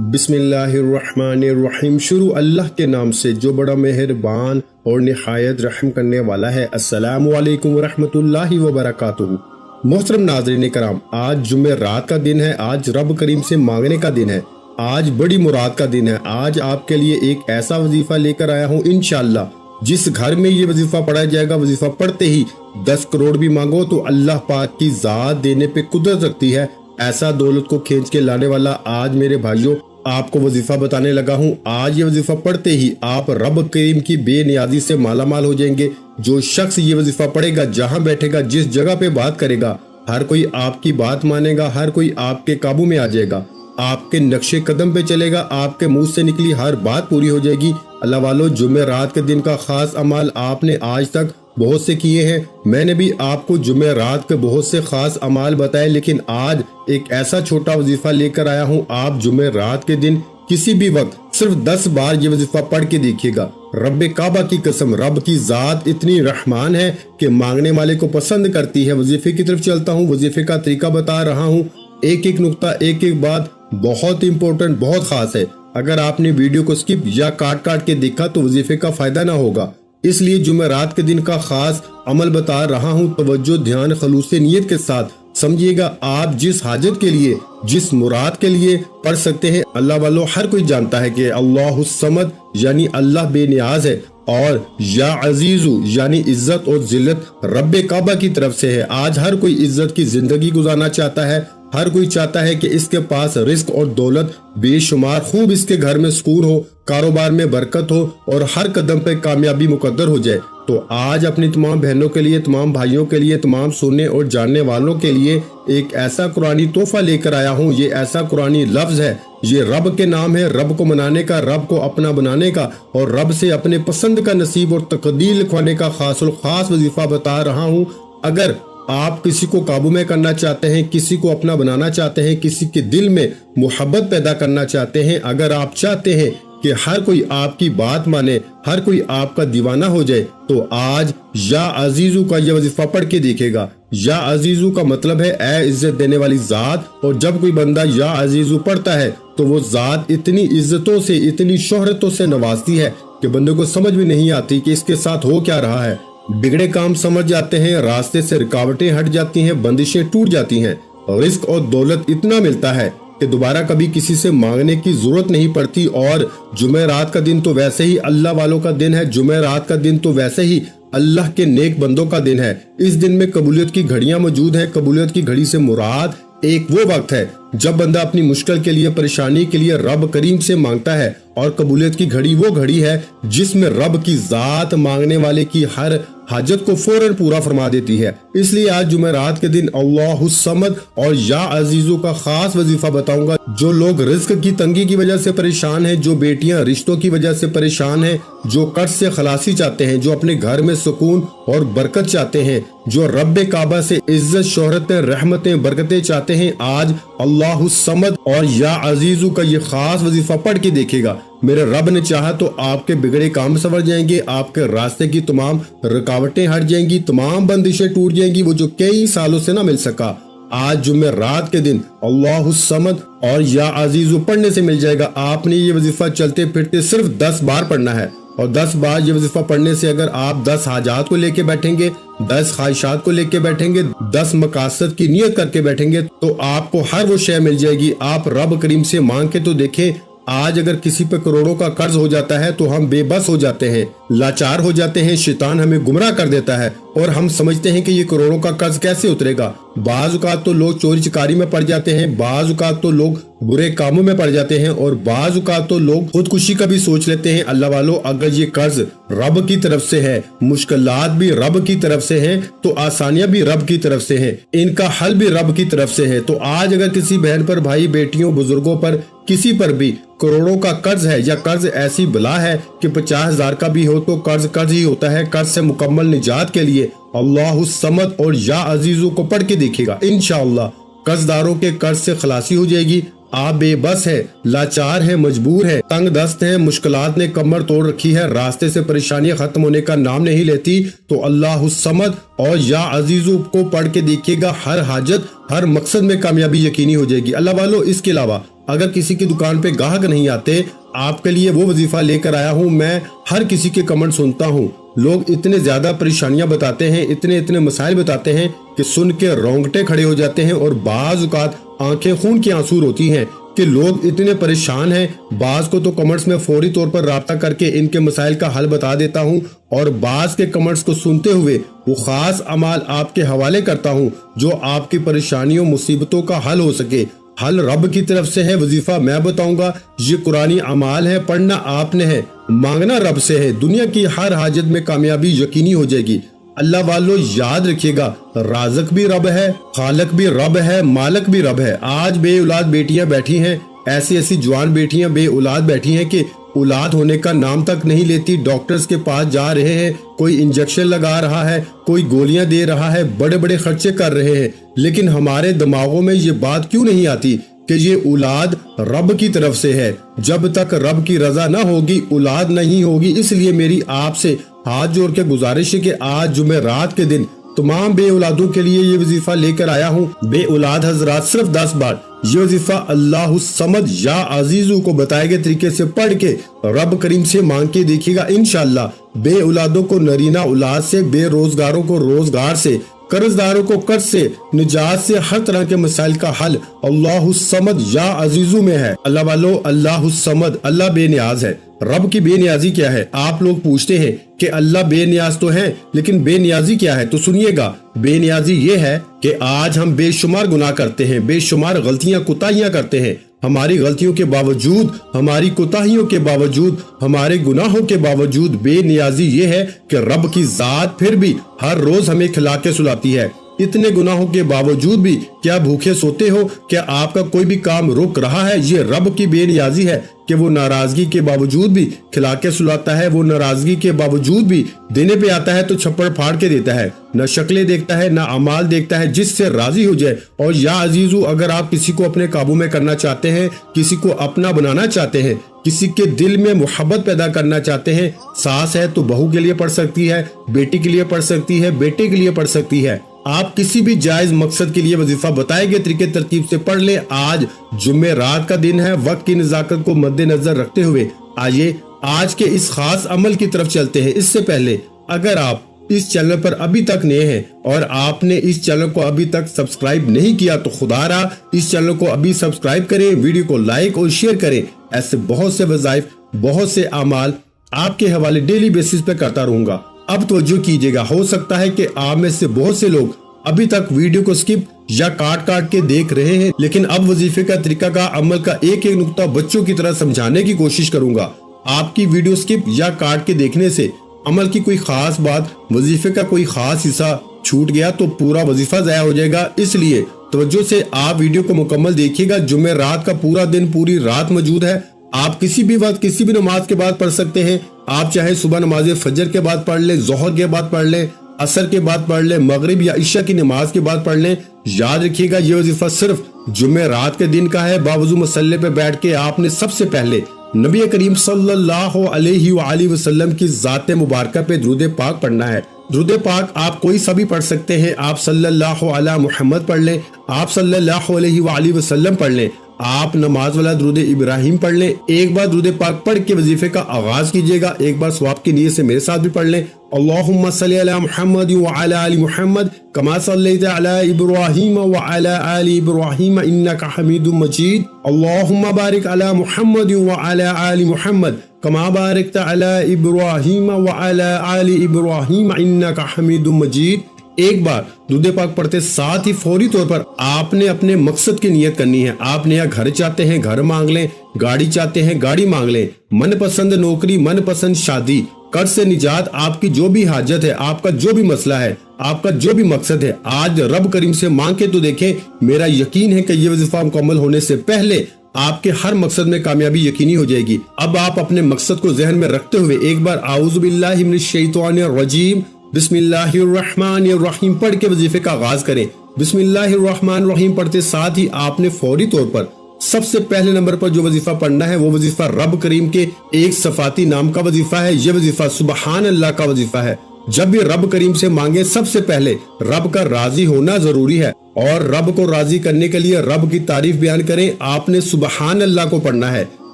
बिस्मिल्लाहिर्रहमानिर्रहीम। शुरू अल्लाह के नाम से जो बड़ा मेहरबान और निहायत रहम करने वाला है। अस्सलामु अलैकुम वरहमतुल्लाहि वबरकातुहू। मोहतरम नाज़रीन कराम, आज जुम्मे रात का दिन है। आज रब करीम से मांगने का दिन है। आज बड़ी मुराद का दिन है। आज आपके लिए एक ऐसा वजीफा लेकर आया हूँ इंशाअल्लाह। जिस घर में ये वजीफा पढ़ा जाएगा, वजीफा पढ़ते ही 10 करोड़ भी मांगो तो अल्लाह पाक की जात देने पे कुदरत रखती है। ऐसा दौलत को खींच के लाने वाला आज मेरे भाइयों आपको वजीफा बताने लगा हूँ। आज ये वजीफा पढ़ते ही आप रब करीम की बेनियाजी से माला माल हो जाएंगे। जो शख्स ये वजीफा पढ़ेगा, जहाँ बैठेगा, जिस जगह पे बात करेगा, हर कोई आपकी बात मानेगा, हर कोई आपके काबू में आ जाएगा, आपके नक्शे कदम पे चलेगा, आपके मुंह से निकली हर बात पूरी हो जाएगी। अल्लाह वालों, जुम्मे रात के दिन का खास अमाल आपने आज तक बहुत से किए हैं। मैंने भी आपको जुम्मे रात के बहुत से खास अमाल बताए, लेकिन आज एक ऐसा छोटा वजीफा लेकर आया हूँ। आप जुम्मे रात के दिन किसी भी वक्त सिर्फ 10 बार ये वजीफा पढ़ के देखिएगा। रब्बे काबा की कसम, रब की जात इतनी रहमान है कि मांगने वाले को पसंद करती है। वजीफे की तरफ चलता हूँ, वजीफे का तरीका बता रहा हूँ। एक एक नुक्ता, एक एक बात बहुत इंपॉर्टेंट, बहुत खास है। अगर आपने वीडियो को स्किप या काट काट के देखा तो वजीफे का फायदा ना होगा। इसलिए जुमेरात के दिन का खास अमल बता रहा हूँ। तवज्जो, ध्यान, खलूस नियत के साथ समझिएगा। आप जिस हाजत के लिए, जिस मुराद के लिए पढ़ सकते हैं। अल्लाह वालों, हर कोई जानता है कि अल्लाहुस समद यानी अल्लाह बेनियाज है, और या अजीजू यानी इज्जत और जिल्लत रब्बे काबा की तरफ से है। आज हर कोई इज्जत की जिंदगी गुजारना चाहता है। हर कोई चाहता है कि इसके पास रिस्क और दौलत बेशुमार, खूब इसके घर में सुकून हो, कारोबार में बरकत हो और हर कदम पे कामयाबी मुकद्दर हो जाए। तो आज अपनी तमाम बहनों के लिए, तमाम भाइयों के लिए, तमाम सुनने और जानने वालों के लिए एक ऐसा कुरानी तोहफा लेकर आया हूँ। ये ऐसा कुरानी लफ्ज है, ये रब के नाम है। रब को मनाने का, रब को अपना बनाने का और रब से अपने पसंद का नसीब और तकदीर लिखवाने का खास वजीफा बता रहा हूँ। अगर आप किसी को काबू में करना चाहते हैं, किसी को अपना बनाना चाहते हैं, किसी के दिल में मोहब्बत पैदा करना चाहते हैं, अगर आप चाहते हैं कि हर कोई आपकी बात माने, हर कोई आपका दीवाना हो जाए, तो आज या अजीजू का यह वजीफा पढ़ के देखेगा। या अजीजू का मतलब है ऐ इज्जत देने वाली जात। और जब कोई बंदा या अजीजू पढ़ता है तो वो जात इतनी इज्जतों से, इतनी शोहरतों से नवाजती है कि बंदे को समझ भी नहीं आती कि इसके साथ हो क्या रहा है। बिगड़े काम समझ जाते हैं, रास्ते से रुकावटें हट जाती हैं, बंदिशें टूट जाती हैं, रिस्क और दौलत इतना मिलता है कि दोबारा कभी किसी से मांगने की जरूरत नहीं पड़ती। और जुमेरात का दिन तो वैसे ही अल्लाह वालों का दिन है। जुमेरात का दिन तो वैसे ही अल्लाह के नेक बंदों का दिन है। इस दिन में कबूलियत की घड़ियां मौजूद है। कबूलियत की घड़ी से मुराद एक वो वक्त है जब बंदा अपनी मुश्किल के लिए, परेशानी के लिए रब करीम से मांगता है। और कबूलियत की घड़ी वो घड़ी है जिसमें रब की जात मांगने वाले की हर हाजत को फौरन पूरा फरमा देती है। इसलिए आज जुमेरात के दिन अल्लाहुस समद और या अजीजू का खास वजीफा बताऊंगा। जो लोग रिस्क की तंगी की वजह से परेशान हैं, जो बेटियां रिश्तों की वजह से परेशान हैं, जो कर्ज से खलासी चाहते हैं, जो अपने घर में सुकून और बरकत चाहते हैं, जो रब्बे काबा से इज्जत, शोहरतें, रहमतें, बरकतें चाहते हैं, आज अल्लाहुस समद और या अजीजू का ये खास वजीफा पढ़ के देखेगा। मेरे रब ने चाहा तो आपके बिगड़े काम संवर जाएंगे, आपके रास्ते की तमाम रुकावटें हट जाएंगी, तमाम बंदिशें टूट जाएंगी, वो जो कई सालों से ना मिल सका। आज जुम्मे रात के दिन अल्लाहुस समद और या अजीजू पढ़ने से मिल जाएगा। आपने ये वजीफा चलते फिरते सिर्फ 10 बार पढ़ना है। और 10 बार ये वजीफा पढ़ने से अगर आप 10 हाजात को लेके बैठेंगे, 10 ख्वाहिशात को लेके बैठेंगे, 10 मकासद की नियत करके बैठेंगे, तो आपको हर वो शय मिल जाएगी। आप रब करीम से मांग के तो देखें। आज अगर किसी पे करोड़ों का कर्ज हो जाता है तो हम बेबस हो जाते हैं, लाचार हो जाते हैं, शैतान हमें गुमराह कर देता है और हम समझते हैं कि ये करोड़ों का कर्ज कैसे उतरेगा। बाज़ औक़ात तो लोग चोरी चकारी में पड़ जाते हैं, बाज़ औक़ात तो लोग बुरे कामों में पड़ जाते हैं और बाज़ औक़ात तो लोग खुदकुशी का भी सोच लेते हैं। अल्लाह वालों, अगर ये कर्ज रब की तरफ से है, मुश्किलात भी रब की तरफ से हैं, तो आसानियां भी रब की तरफ से हैं, इनका हल भी रब की तरफ से है। तो आज अगर किसी बहन पर, भाई, बेटियों, बुजुर्गों पर, किसी पर भी करोड़ों का कर्ज है या कर्ज ऐसी बला है कि 50,000 का भी हो तो कर्ज ही होता है। कर्ज से मुकम्मल निजात के लिए अल्लाहुस समद और या अजीजू को पढ़ के देखेगा। इंशाअल्लाह कर्जदारों के कर्ज से खलासी हो जाएगी। आप बेबस है, लाचार है, मजबूर है, तंग दस्त है, मुश्किलात ने कमर तोड़ रखी है, रास्ते से परेशानियां खत्म होने का नाम नहीं लेती, तो अल्लाहुस समद और या अजीजू को पढ़ के देखिएगा। हर हाजत, हर मकसद में कामयाबी यकीनी हो जाएगी। अल्लाह वालों, इसके अलावा اگر کسی کی دکان پہ گاہک نہیں آتے، آپ کے لیے وہ وظیفہ لے کر آیا ہوں۔ میں ہر کسی کے کمنٹ سنتا ہوں، لوگ اتنے زیادہ پریشانیاں بتاتے ہیں، اتنے مسائل بتاتے ہیں کہ سن کے رونگٹے کھڑے ہو جاتے ہیں، اور بعض اوقات آنکھیں خون کی آنسو ہوتی ہیں کہ لوگ اتنے پریشان ہیں۔ بعض کو تو کمنٹس میں فوری طور پر رابطہ کر کے ان کے مسائل کا حل بتا دیتا ہوں، اور بعض کے کمنٹس کو سنتے ہوئے وہ خاص اعمال آپ کے حوالے کرتا ہوں جو آپ کی پریشانیوں مصیبتوں کا حل ہو سکے۔ حل رب کی طرف سے ہے، وظیفہ میں بتاؤں گا، یہ قرآنی اعمال ہے، پڑھنا آپ نے ہے، مانگنا رب سے ہے، دنیا کی ہر حاجت میں کامیابی یقینی ہو جائے گی۔ اللہ والو یاد رکھیے گا، رازق بھی رب ہے، خالق بھی رب ہے، مالک بھی رب ہے۔ آج بے اولاد بیٹیاں بیٹھی ہیں، ایسی جوان بیٹیاں بے اولاد بیٹھی ہیں کہ اولاد ہونے کا نام تک نہیں لیتی، ڈاکٹرز کے پاس جا رہے ہیں، کوئی انجیکشن لگا رہا ہے، کوئی گولیاں دے رہا ہے، بڑے خرچے کر رہے ہیں، لیکن ہمارے دماغوں میں یہ بات کیوں نہیں آتی کہ یہ اولاد رب کی طرف سے ہے؟ جب تک رب کی رضا نہ ہوگی اولاد نہیں ہوگی۔ اس لیے میری آپ سے ہاتھ جوڑ کے گزارش ہے کہ آج جمعرات کے دن تمام بے اولادوں کے لیے یہ وظیفہ لے کر آیا ہوں۔ بے اولاد حضرات صرف 10 بار یہ وظیفہ اللہ الصمد یا عزیزو کو بتائے گئے طریقے سے پڑھ کے رب کریم سے مانگ کے دیکھیے گا، انشاءاللہ بے اولادوں کو نرینہ اولاد سے، بے روزگاروں کو روزگار سے، قرض داروں کو قرض سے، نجات سے، ہر طرح کے مسائل کا حل اللہ الصمد یا عزیزو میں ہے۔ اللہ والو، اللہ الصمد، اللہ بے نیاز ہے۔ رب کی بے نیازی کیا ہے؟ آپ لوگ پوچھتے ہیں کہ اللہ بے نیاز تو ہے، لیکن بے نیازی کیا ہے؟ تو سنیے گا، بے نیازی یہ ہے کہ آج ہم بے شمار گناہ کرتے ہیں، بے شمار غلطیاں کوتاہیاں کرتے ہیں، ہماری غلطیوں کے باوجود، ہماری کوتاہیوں کے باوجود، ہمارے گناہوں کے باوجود بے نیازی یہ ہے کہ رب کی ذات پھر بھی ہر روز ہمیں کھلا کے سلاتی ہے۔ اتنے گناہوں کے باوجود بھی کیا بھوکے سوتے ہو؟ کیا آپ کا کوئی بھی کام رک رہا ہے؟ یہ رب کی بے نیازی ہے کہ وہ ناراضگی کے باوجود بھی کھلا کے سلاتا ہے، وہ ناراضگی کے باوجود بھی دینے پہ آتا ہے تو چھپڑ پھاڑ کے دیتا ہے، نہ شکلیں دیکھتا ہے نہ اعمال دیکھتا ہے، جس سے راضی ہو جائے۔ اور یا عزیزو، اگر آپ کسی کو اپنے قابو میں کرنا چاہتے ہیں، کسی کو اپنا بنانا چاہتے ہیں، کسی کے دل میں محبت پیدا کرنا چاہتے ہیں، ساس ہے تو بہو کے لیے پڑھ سکتی ہے، بیٹی کے لیے پڑھ سکتی ہے، بیٹے کے لیے پڑھ سکتی ہے، آپ کسی بھی جائز مقصد کے لیے وظیفہ بتائے گئے طریقے ترتیب سے پڑھ لیں۔ آج جمعرات کا دن ہے، وقت کی نزاکت کو مد نظر رکھتے ہوئے آئیے آج کے اس خاص عمل کی طرف چلتے ہیں۔ اس سے پہلے اگر آپ اس چینل پر ابھی تک نئے ہیں اور آپ نے اس چینل کو ابھی تک سبسکرائب نہیں کیا تو خدا را اس چینل کو ابھی سبسکرائب کریں، ویڈیو کو لائک اور شیئر کریں۔ ایسے بہت سے وظائف، بہت سے اعمال آپ کے حوالے ڈیلی بیسس پہ کرتا رہوں گا۔ اب توجہ کیجیے گا، ہو سکتا ہے کہ آپ میں سے بہت سے لوگ ابھی تک ویڈیو کو سکپ یا کاٹ کے دیکھ رہے ہیں، لیکن اب وظیفے کا طریقہ کا عمل کا ایک نقطہ بچوں کی طرح سمجھانے کی کوشش کروں گا۔ آپ کی ویڈیو سکپ یا کاٹ کے دیکھنے سے عمل کی کوئی خاص بات، وظیفے کا کوئی خاص حصہ چھوٹ گیا تو پورا وظیفہ ضائع ہو جائے گا۔ اس لیے توجہ سے آپ ویڈیو کو مکمل دیکھیے گا۔ جمعرات کا پورا دن، پوری رات موجود ہے، آپ کسی بھی وقت کسی بھی نماز کے بعد پڑھ سکتے ہیں۔ آپ چاہے صبح نماز فجر کے بعد پڑھ لیں، ظہر کے بعد پڑھ لیں، عصر کے بعد پڑھ لیں، مغرب یا عشاء کی نماز کے بعد پڑھ لیں۔ یاد رکھیے گا یہ وظیفہ صرف جمعرات کے دن کا ہے۔ باوضو مصلی پہ بیٹھ کے آپ نے سب سے پہلے نبی کریم صلی اللہ علیہ وآلہ وسلم کی ذات مبارکہ پہ درود پاک پڑھنا ہے۔ درود پاک آپ کوئی سا بھی پڑھ سکتے ہیں، آپ صلی اللہ علی محمد پڑھ لیں، آپ صلی اللہ علیہ وآلہ وسلم پڑھ لیں، آپ نماز والا درود ابراہیم پڑھ لیں۔ ایک بار درود پاک پڑھ کے وظیفے کا آغاز کیجئے گا، ایک بار ثواب کی نیت سے میرے ساتھ بھی پڑھ لیں۔ اللہم صلی علی محمد وعلی آل محمد کما صلیت علی ابراہیم وعلی آل ابراہیم انک حمید مجید۔ اللہم بارک علی محمد وعلی آل محمد کما بارکت علی ابراہیم وعلی آل ابراہیم انک حمید مجید۔ ایک بار درود پاک پڑھتے ساتھ ہی فوری طور پر آپ نے اپنے مقصد کی نیت کرنی ہے۔ آپ نیا گھر چاہتے ہیں، گھر مانگ لیں، گاڑی چاہتے ہیں، گاڑی مانگ لیں، من پسند نوکری، من پسند شادی، قرض سے نجات، آپ کی جو بھی حاجت ہے، آپ کا جو بھی مسئلہ ہے، آپ کا جو بھی مقصد ہے، آج رب کریم سے مانگ کے تو دیکھیں۔ میرا یقین ہے کہ یہ وظیفہ مکمل ہونے سے پہلے آپ کے ہر مقصد میں کامیابی یقینی ہو جائے گی۔ اب آپ اپنے مقصد کو ذہن میں رکھتے ہوئے ایک بار اعوذ باللہ من الشیطان الرجیم بسم اللہ الرحمن الرحیم پڑھ کے وظیفے کا آغاز کریں۔ بسم اللہ الرحمن الرحیم پڑھتے ساتھ ہی آپ نے فوری طور پر سب سے پہلے نمبر پر جو وظیفہ پڑھنا ہے وہ وظیفہ رب کریم کے ایک صفاتی نام کا وظیفہ ہے۔ یہ وظیفہ سبحان اللہ کا وظیفہ ہے۔ جب بھی رب کریم سے مانگے سب سے پہلے رب کا راضی ہونا ضروری ہے، اور رب کو راضی کرنے کے لیے رب کی تعریف بیان کریں آپ نے سبحان اللہ کو پڑھنا ہے۔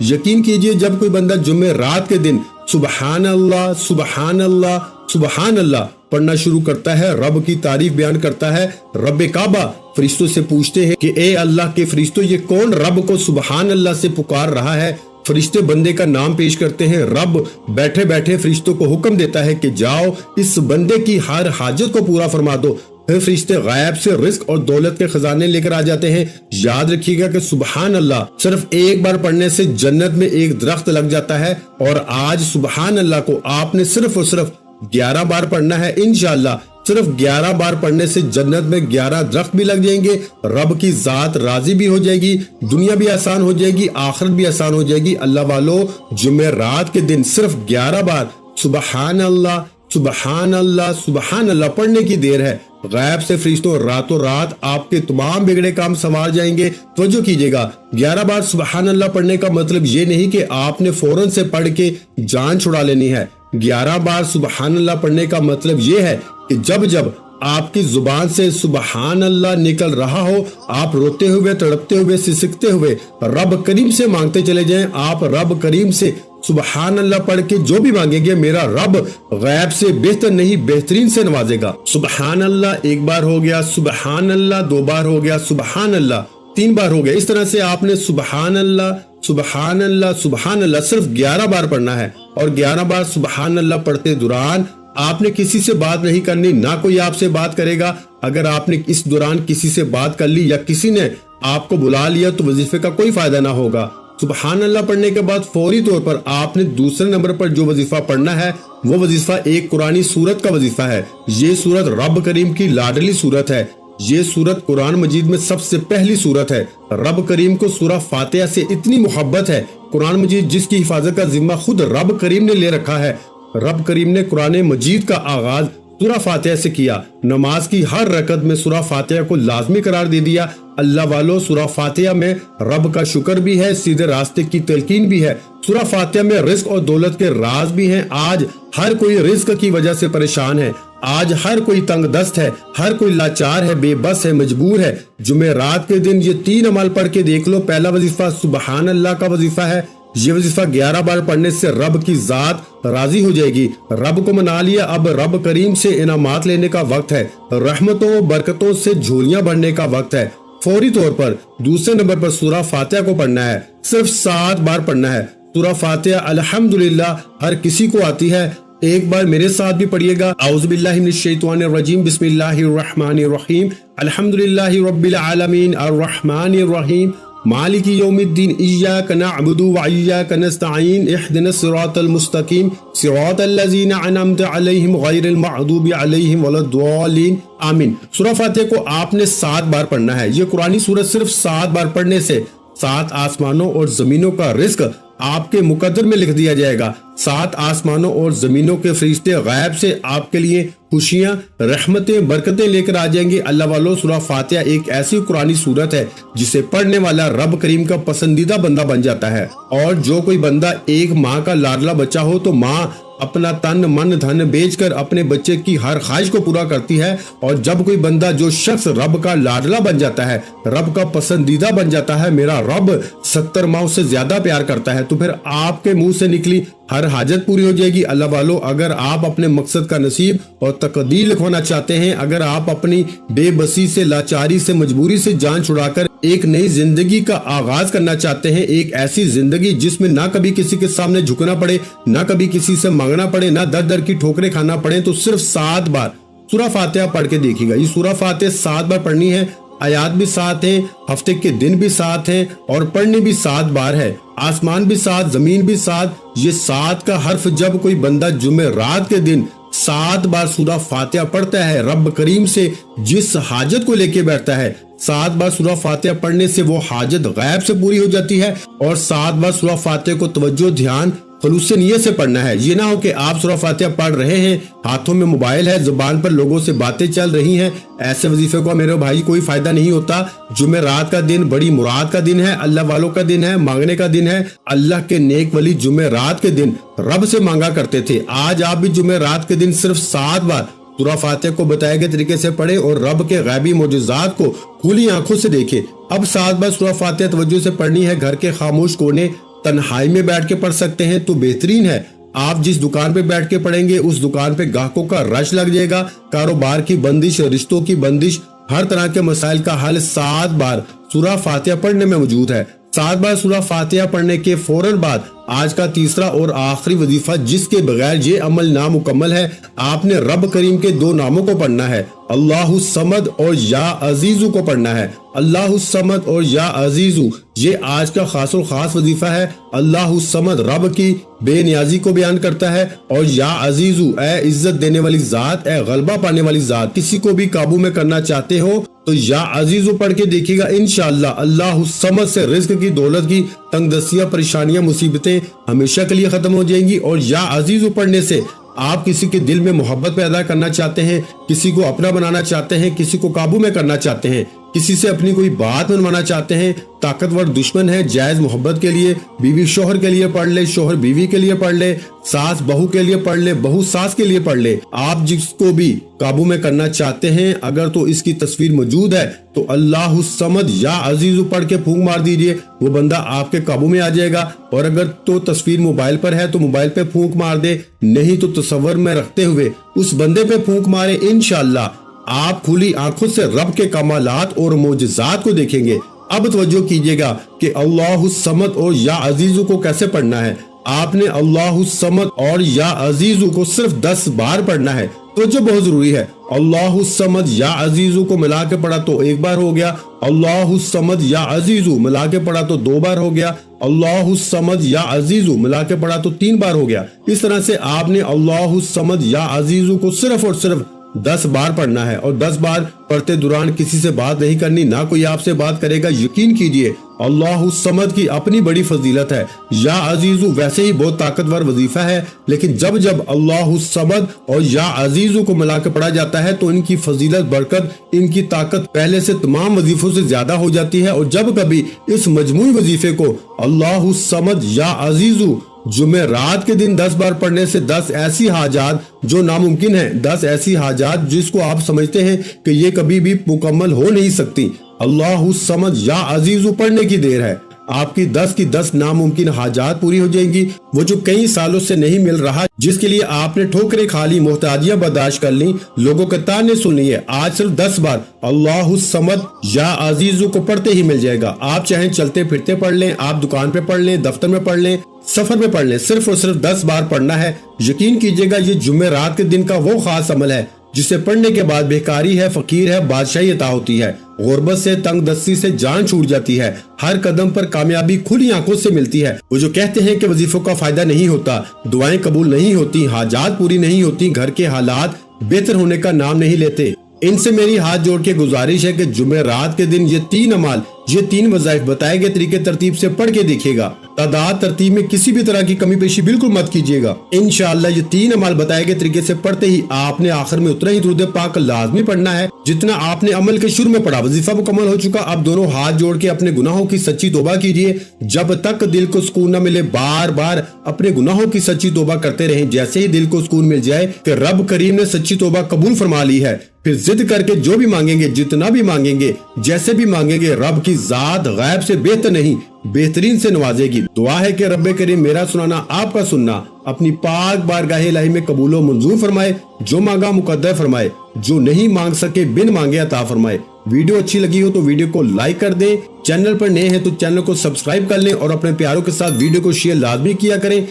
یقین کیجئے جب کوئی بندہ جمعرات کے دن سبحان اللہ سبحان اللہ سبحان اللہ پڑھنا شروع کرتا ہے، رب کی تعریف بیان کرتا ہے، رب کعبہ فرشتوں سے پوچھتے ہیں کہ اے اللہ کے فرشتوں یہ کون رب کو سبحان اللہ سے پکار رہا ہے؟ فرشتے بندے کا نام پیش کرتے ہیں، رب بیٹھے بیٹھے فرشتوں کو حکم دیتا ہے کہ جاؤ اس بندے کی ہر حاجت کو پورا فرما دو۔ پھر فرشتے غیب سے رزق اور دولت کے خزانے لے کر آ جاتے ہیں۔ یاد رکھیے گا کہ سبحان اللہ صرف ایک بار پڑھنے سے جنت میں ایک درخت لگ جاتا ہے، اور آج سبحان اللہ کو آپ نے صرف اور صرف 11 بار پڑھنا ہے۔ انشاءاللہ صرف 11 بار پڑھنے سے جنت میں 11 درخت بھی لگ جائیں گے، رب کی ذات راضی بھی ہو جائے گی، دنیا بھی آسان ہو جائے گی، آخرت بھی آسان ہو جائے گی۔ اللہ والو جمعرات کے دن صرف 11 بار سبحان اللہ سبحان اللہ سبحان اللہ پڑھنے کی دیر ہے۔ غیب سے فرشتوں راتوں رات آپ کے تمام بگڑے کام سنوار جائیں گے۔ توجہ کیجئے گا 11 بار سبحان اللہ پڑھنے کا مطلب یہ نہیں کہ آپ نے فوراً سے پڑھ کے جان چھڑا لینی ہے۔ 11 بار سبحان اللہ پڑھنے کا مطلب یہ ہے کہ جب جب آپ کی زبان سے سبحان اللہ نکل رہا ہو، آپ روتے ہوئے تڑپتے ہوئے سسکتے ہوئے رب کریم سے مانگتے چلے جائیں۔ آپ رب کریم سے سبحان اللہ پڑھ کے جو بھی مانگیں گے میرا رب غیب سے بہتر نہیں بہترین سے نوازے گا۔ سبحان اللہ ایک بار ہو گیا، سبحان اللہ 2 بار ہو گیا، سبحان اللہ 3 بار ہو گیا۔ اس طرح سے آپ نے سبحان اللہ سبحان اللہ سبحان اللہ صرف 11 بار پڑھنا ہے، اور 11 بار سبحان اللہ پڑھتے دوران آپ نے کسی سے بات نہیں کرنی، نہ کوئی آپ سے بات کرے گا۔ اگر آپ نے اس دوران کسی سے بات کر لی یا کسی نے آپ کو بلا لیا تو وظیفے کا کوئی فائدہ نہ ہوگا۔ سبحان اللہ پڑھنے کے بعد فوری طور پر آپ نے دوسرے نمبر پر جو وظیفہ پڑھنا ہے وہ وظیفہ ایک قرآنی سورت کا وظیفہ ہے۔ یہ سورت رب کریم کی لاڈلی سورت ہے۔ یہ سورت قرآن مجید میں سب سے پہلی سورت ہے۔ رب کریم کو سورہ فاتحہ سے اتنی محبت ہے، قرآن مجید جس کی حفاظت کا ذمہ خود رب کریم نے لے رکھا ہے۔ رب کریم نے قرآن مجید کا آغاز سورہ فاتحہ سے کیا، نماز کی ہر رکعت میں سورہ فاتحہ کو لازمی قرار دے دیا۔ اللہ والو سورہ فاتحہ میں رب کا شکر بھی ہے، سیدھے راستے کی تلقین بھی ہے۔ سورہ فاتحہ میں رزق اور دولت کے راز بھی ہیں۔ آج ہر کوئی رزق کی وجہ سے پریشان ہے، آج ہر کوئی تنگ دست ہے، ہر کوئی لاچار ہے، بے بس ہے، مجبور ہے۔ جمعرات کے دن یہ 3 عمل پڑھ کے دیکھ لو۔ پہلا وظیفہ سبحان اللہ کا وظیفہ ہے۔ یہ وظیفہ 11 بار پڑھنے سے رب کی ذات راضی ہو جائے گی۔ رب کو منا لیا، اب رب کریم سے انعامات لینے کا وقت ہے، رحمتوں برکتوں سے جھولیاں بھرنے کا وقت ہے۔ فوری طور پر دوسرے نمبر پر سورہ فاتحہ کو پڑھنا ہے، صرف 7 بار پڑھنا ہے۔ سورہ فاتحہ الحمدللہ ہر کسی کو آتی ہے، ایک بار میرے ساتھ بھی پڑھیے گا۔ اعوذ باللہ من الشیطان الرجیم، بسم اللہ الرحمن الرحیم، الحمدللہ رب العالمین الرحمن الرحیم مالک یوم الدین، ایاک نعبد و ایاک نستعین، اہدنا الصراط المستقیم، صراط الذین انعمت علیہم غیر المغضوب علیہم ولا الضالین، آمین۔ سورہ فاتحہ کو آپ نے 7 بار پڑھنا ہے۔ یہ قرآنی سورت صرف 7 بار پڑھنے سے 7 آسمانوں اور زمینوں کا رزق آپ کے مقدر میں لکھ دیا جائے گا۔ 7 آسمانوں اور زمینوں کے فرشتے غیب سے آپ کے لیے خوشیاں، رحمتیں، برکتیں لے کر آ جائیں گے۔ اللہ والو سورہ فاتحہ ایک ایسی قرآنی سورت ہے جسے پڑھنے والا رب کریم کا پسندیدہ بندہ بن جاتا ہے۔ اور جو کوئی بندہ ایک ماں کا لاڈلا بچہ ہو تو ماں اپنا تن من دھن بیچ کر اپنے بچے کی ہر خواہش کو پورا کرتی ہے، اور جب کوئی بندہ جو شخص رب کا لاڈلا بن جاتا ہے، رب کا پسندیدہ بن جاتا ہے، میرا رب 70 ماؤں سے زیادہ پیار کرتا ہے، تو پھر آپ کے منہ سے نکلی ہر حاجت پوری ہو جائے گی۔ اللہ والو اگر آپ اپنے مقصد کا نصیب اور تقدیر لکھوانا چاہتے ہیں، اگر آپ اپنی بے بسی سے، لاچاری سے، مجبوری سے جان چھڑا کر ایک نئی زندگی کا آغاز کرنا چاہتے ہیں، ایک ایسی زندگی جس میں نہ کبھی کسی کے سامنے جھکنا پڑے، نہ کبھی کسی سے مانگنا پڑے، نہ در در کی ٹھوکریں کھانا پڑے، تو صرف 7 بار سورہ فاتحہ پڑھ کے دیکھیے گا۔ یہ سورہ فاتحہ 7 بار پڑھنی ہے، آیات بھی 7 ہیں، ہفتے کے دن بھی 7 ہیں، اور پڑھنی بھی 7 بار ہے۔ آسمان بھی 7، زمین بھی 7۔ یہ 7 کا حرف جب کوئی بندہ جمعرات کے دن 7 بار سورہ فاتحہ پڑھتا ہے، رب کریم سے جس حاجت کو لے کے بیٹھتا ہے، 7 بار سورہ فاتحہ پڑھنے سے وہ حاجت غیب سے پوری ہو جاتی ہے، اور 7 بار سورہ فاتحہ کو توجہ، دھیان، खलूस नियत से पढ़ना है। ये ना हो कि आप सूरह फातिहा पढ़ रहे हैं, हाथों में मोबाइल है, जुबान पर लोगों से बातें चल रही हैं। ऐसे वजीफे को मेरे भाई कोई फायदा नहीं होता। जुमेरात का दिन बड़ी मुराद का दिन है, अल्लाह वालों का दिन है, मांगने का दिन है। अल्लाह के नेक वली जुमेरात के दिन रब से मांगा करते थे। आज आप भी जुमेरात के दिन सिर्फ 7 बार सूरह फातिहा को बताए गए तरीके से पढ़े और रब के गैबी मोजज़ात को खुली आंखों से देखे। अब 7 बार सूरह फातिहा तवज्जो से पढ़नी है। घर के खामोश कोने तन्हाई में बैठ के पढ़ सकते हैं तो बेहतरीन है। आप जिस दुकान पे बैठ के पढ़ेंगे उस दुकान पे ग्राहकों का रश लग जाएगा। कारोबार की बंदिश, रिश्तों की बंदिश, हर तरह के मसाइल का हल 7 बार सूरह फातिहा पढ़ने में मौजूद है। 7 बार सूरह फातिहा पढ़ने के फौरन बाद आज का तीसरा और आखिरी वजीफा, जिसके बगैर ये अमल नामुकम्मल है, आपने रब करीम के 2 नामों को पढ़ना है, अल्लाहु समद और या अजीजू को पढ़ना है। अल्लाहु समद और या अजीजू ये आज का खासुल खास वजीफा है। अल्लाहु समद रब की बेनियाजी को बयान करता है और या अजीजू ए इज्जत देने वाली जात, ए गलबा पाने वाली जात। किसी को भी काबू में करना चाहते हो तो या अजीजू पढ़ के देखिएगा, इंशाअल्लाह अल्लाहु समद से रिज्क की, दौलत की तंगदस्तियां, परेशानियां, मुसीबतें हमेशा के लिए खत्म हो जाएंगी। और या अजीजू पढ़ने से आप किसी के दिल में मोहब्बत पैदा करना चाहते हैं, किसी को अपना बनाना चाहते हैं, किसी को काबू में करना चाहते हैं, किसी से अपनी कोई बात मनवाना चाहते हैं, ताकतवर दुश्मन है, जायज मोहब्बत के लिए बीवी शोहर के लिए पढ़ ले, शोहर बीवी के लिए पढ़ ले, सास बहू के लिए पढ़ ले, बहू सास के लिए पढ़ ले। आप जिसको भी काबू में करना चाहते हैं, अगर तो इसकी तस्वीर मौजूद है तो अल्लाहु समद या अजीजु पढ़ के फूंक मार दीजिए, वो बंदा आपके काबू में आ जाएगा। और अगर तो तस्वीर मोबाइल पर है तो मोबाइल पे फूंक मार दे, नहीं तो तसव्वुर में रखते हुए उस बंदे पे फूंक मारे। इंशाअल्लाह आप खुली आंखों से रब के कमालात और मोजज़ात को देखेंगे। अब तवज्जो कीजिएगा कि अल्लाहु समद और या अजीजु को कैसे पढ़ना है। आपने अल्लाहु समद और या अजीजु को सिर्फ 10 बार पढ़ना है, तो जो बहुत जरूरी है। अल्लाहु समद या अजीजु को मिला के पढ़ा तो 1 बार हो गया, अल्लाहु समद या अजीजु मिला के पढ़ा तो 2 बार हो गया, अल्लाहु समद या अजीजु मिला के पढ़ा तो 3 बार हो गया। इस तरह से आपने अल्लाहु समद या अजीजु को सिर्फ और सिर्फ 10 बार पढ़ना है। और 10 बार पढ़ते दौरान किसी से बात नहीं करनी, ना कोई आपसे बात करेगा। यकीन कीजिए अल्लाहु समद की अपनी बड़ी फजीलत है। या अजीजु वैसे ही बहुत ताकतवर वजीफा है, लेकिन जब जब अल्लाहु समद और या अजीजु को मिला के पढ़ा जाता है तो इनकी फजीलत, बरकत, इनकी ताकत पहले से तमाम वजीफों से ज्यादा हो जाती है। और जब कभी इस मजमूई वजीफे को अल्लाहु समद या अजीजु जुमेरात के दिन 10 बार पढ़ने से 10 ऐसी हाजात जो नामुमकिन है, 10 ऐसी हाजात जिसको आप समझते हैं कि ये कभी भी मुकम्मल हो नहीं सकती, अल्लाहु समद या अजीजु पढ़ने की देर है, आपकी 10 की 10 नामुमकिन हाजात पूरी हो जाएंगी। वो जो कई सालों से नहीं मिल रहा, जिसके लिए आपने ठोकरें खा ली, मोहताजियां बर्दाश्त कर ली, लोगों के ताने सुन लिए, आज सिर्फ 10 बार अल्लाहु समद या अजीजु को पढ़ते ही मिल जाएगा। आप चाहे चलते फिरते पढ़ लें, आप दुकान पे पढ़ लें, दफ्तर में पढ़ लें, सफर में पढ़ लें, सिर्फ और सिर्फ 10 बार पढ़ना है। यकीन कीजिएगा ये जुमेरात के दिन का वो खास अमल है जिसे पढ़ने के बाद बेकारी है, फकीर है, बादशाही अता होती है, गुर्बत से, तंगदस्ती से जान छूट जाती है, हर कदम पर कामयाबी खुली आंखों से मिलती है। वो जो कहते हैं कि वजीफों का फायदा नहीं होता, दुआएं कबूल नहीं होती, हाजात पूरी नहीं होती, घर के हालात बेहतर होने का नाम नहीं लेते, इनसे मेरी हाथ जोड़ के गुजारिश है कि जुमेरात के दिन ये 3 अमाल, ये 3 वज़ाइफ बताए गए तरीके तरतीब से पढ़ के देखिएगा। तादाद तरतीब में किसी भी तरह की कमी पेशी बिल्कुल मत कीजिएगा। इंशाअल्लाह ये 3 अमाल बताए गए तरीके से पढ़ते ही आपने आखिर में उतना ही दुरूद पाक लाजमी पढ़ना है जितना आपने अमल के शुरू में पढ़ा। वजीफा मुकम्मल हो चुका, अब दोनों हाथ जोड़ के अपने गुनाहों की सच्ची तौबा कीजिए। जब तक दिल को सुकून न मिले बार बार अपने गुनाहों की सच्ची तौबा करते रहें। जैसे ही दिल को सुकून मिल जाए कि रब करीम ने सच्ची तौबा कबूल फरमा ली है, फिर जिद करके जो भी मांगेंगे, जितना भी मांगेंगे, जैसे भी मांगेंगे, रब की जात गैब से बेहतर नहीं बेहतरीन से नवाजेगी। दुआ है कि रब्बे करीम मेरा सुनाना, आपका सुनना अपनी पाक बारगाह इलाही में कबूलो मंजूर फरमाए। जो मांगा मुकद्दर फरमाए, जो नहीं मांग सके बिन मांगे अता फरमाए। वीडियो अच्छी लगी हो तो वीडियो को लाइक कर दें, चैनल पर नए हैं तो चैनल को सब्सक्राइब कर लें और अपने प्यारों के साथ वीडियो को शेयर लाजमी किया करें।